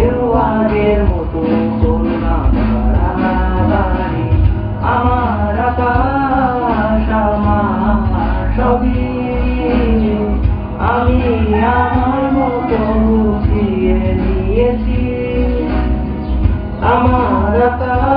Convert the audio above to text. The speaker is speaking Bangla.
কেউ আগের মতো হলো না বাড়াবাড়ি। আমার আকাশ আমার সবই আমি আমার মতো গুছিয়ে নিয়েছি। আমার আকাশ